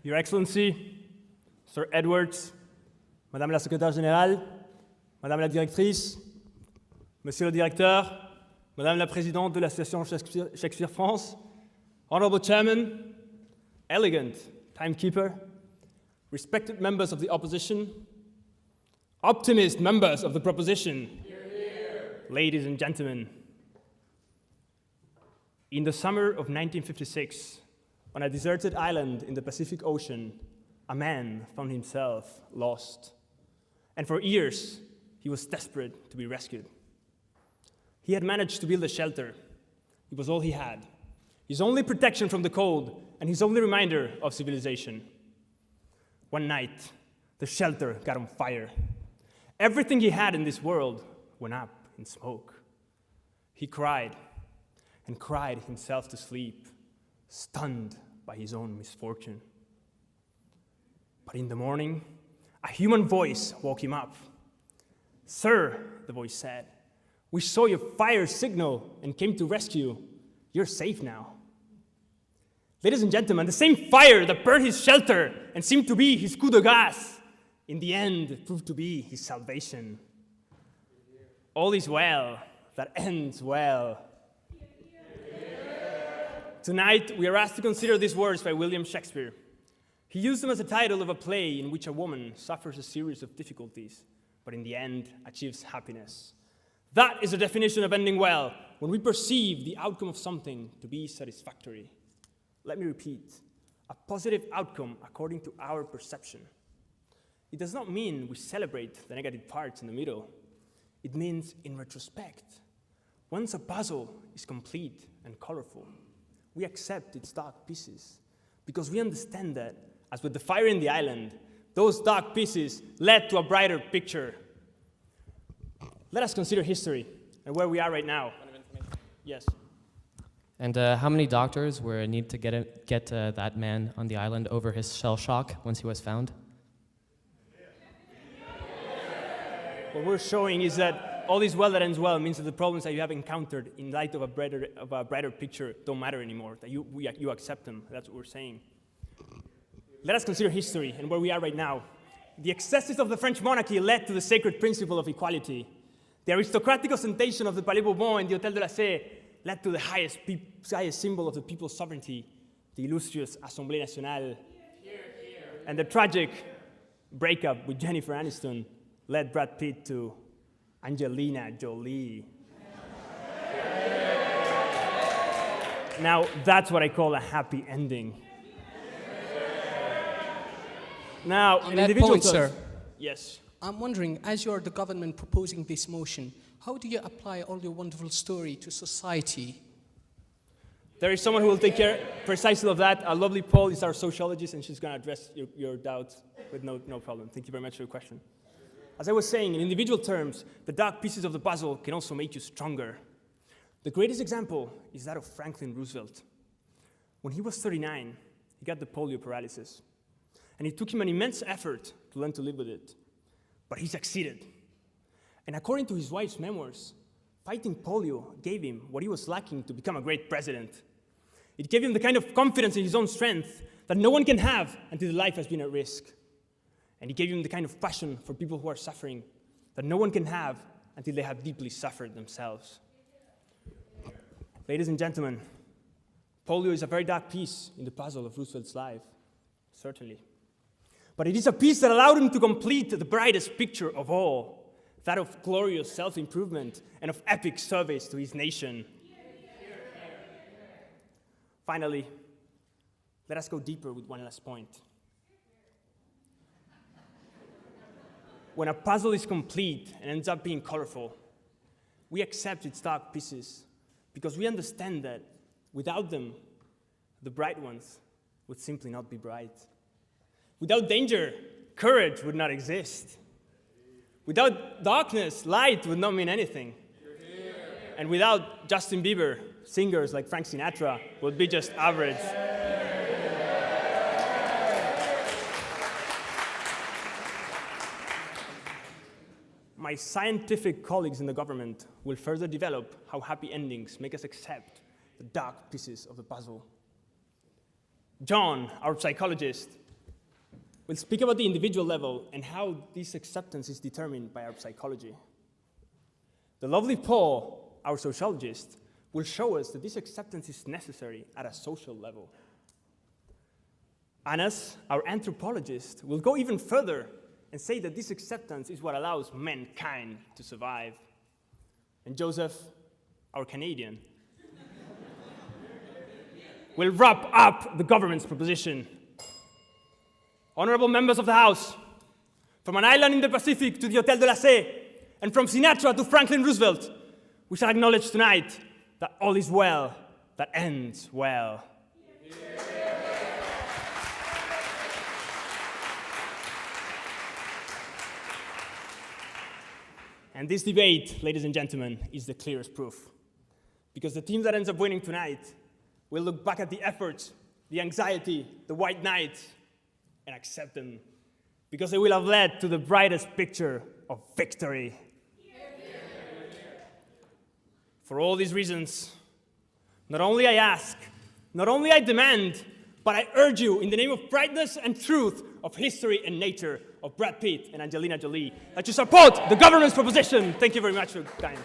Your Excellency, Sir Edwards, Madame la Secrétaire Générale, Madame la Directrice, Monsieur le Directeur, Madame la Présidente de l'Association Shakespeare France, Honorable Chairman, elegant timekeeper, respected members of the opposition, optimist members of the proposition, ladies and gentlemen. In the summer of 1956, on a deserted island in the Pacific Ocean, a man found himself lost. And for years, he was desperate to be rescued. He had managed to build a shelter. It was all he had. His only protection from the cold and his only reminder of civilization. One night, the shelter got on fire. Everything he had in this world went up in smoke. He cried and cried himself to sleep, stunned by his own misfortune. But in the morning, a human voice woke him up. "Sir," the voice said, "we saw your fire signal and came to rescue. You're safe now." Ladies and gentlemen, the same fire that burned his shelter and seemed to be his coup de grâce, in the end proved to be his salvation. All is well that ends well. Tonight, we are asked to consider these words by William Shakespeare. He used them as a title of a play in which a woman suffers a series of difficulties, but in the end achieves happiness. That is the definition of ending well, when we perceive the outcome of something to be satisfactory. Let me repeat, a positive outcome according to our perception. It does not mean we celebrate the negative parts in the middle. It means in retrospect. Once a puzzle is complete and colorful, we accept its dark pieces because we understand that, as with the fire in the island, those dark pieces led to a brighter picture. Let us consider history and where we are right now. Yes. And how many doctors were needed to get that man on the island over his shell shock once he was found? What we're showing is that all is well that ends well means that the problems that you have encountered in light of a brighter picture don't matter anymore, that you accept them. That's what we're saying. Let us consider history and where we are right now. The excesses of the French monarchy led to the sacred principle of equality. The aristocratic ostentation of the Palais Bourbon and the Hôtel de la Paix led to the highest symbol of the people's sovereignty, the illustrious Assemblée Nationale. And the tragic breakup with Jennifer Aniston led Brad Pitt to Angelina Jolie. Now, that's what I call a happy ending. Now, on in that individual point, terms, sir, yes. I'm wondering, as you're the government proposing this motion, how do you apply all your wonderful story to society? There is someone who will take care precisely of that. A lovely Paul is our sociologist, and she's going to address your doubts with no problem. Thank you very much for your question. As I was saying, in individual terms, the dark pieces of the puzzle can also make you stronger. The greatest example is that of Franklin Roosevelt. When he was 39, he got the polio paralysis. And it took him an immense effort to learn to live with it. But he succeeded. And according to his wife's memoirs, fighting polio gave him what he was lacking to become a great president. It gave him the kind of confidence in his own strength that no one can have until their life has been at risk. And it gave him the kind of passion for people who are suffering that no one can have until they have deeply suffered themselves. Ladies and gentlemen, polio is a very dark piece in the puzzle of Roosevelt's life, certainly. But it is a piece that allowed him to complete the brightest picture of all, that of glorious self-improvement and of epic service to his nation. Finally, let us go deeper with one last point. When a puzzle is complete and ends up being colorful, we accept its dark pieces because we understand that without them, the bright ones would simply not be bright. Without danger, courage would not exist. Without darkness, light would not mean anything. And without Justin Bieber, singers like Frank Sinatra would be just average. My scientific colleagues in the government will further develop how happy endings make us accept the dark pieces of the puzzle. John, our psychologist, We'll speak about the individual level and how this acceptance is determined by our psychology. The lovely Paul, our sociologist, will show us that this acceptance is necessary at a social level. Anas, our anthropologist, will go even further and say that this acceptance is what allows mankind to survive. And Joseph, our Canadian, will wrap up the government's proposition. Honorable members of the House, from an island in the Pacific to the Hotel de la C, and from Sinatra to Franklin Roosevelt, we shall acknowledge tonight that all is well that ends well. And this debate, ladies and gentlemen, is the clearest proof. Because the team that ends up winning tonight will look back at the efforts, the anxiety, the white knight, and accept them. Because they will have led to the brightest picture of victory. For all these reasons, not only I ask, not only I demand, but I urge you in the name of brightness and truth, of history and nature, of Brad Pitt and Angelina Jolie, that you support the government's proposition. Thank you very much for your time.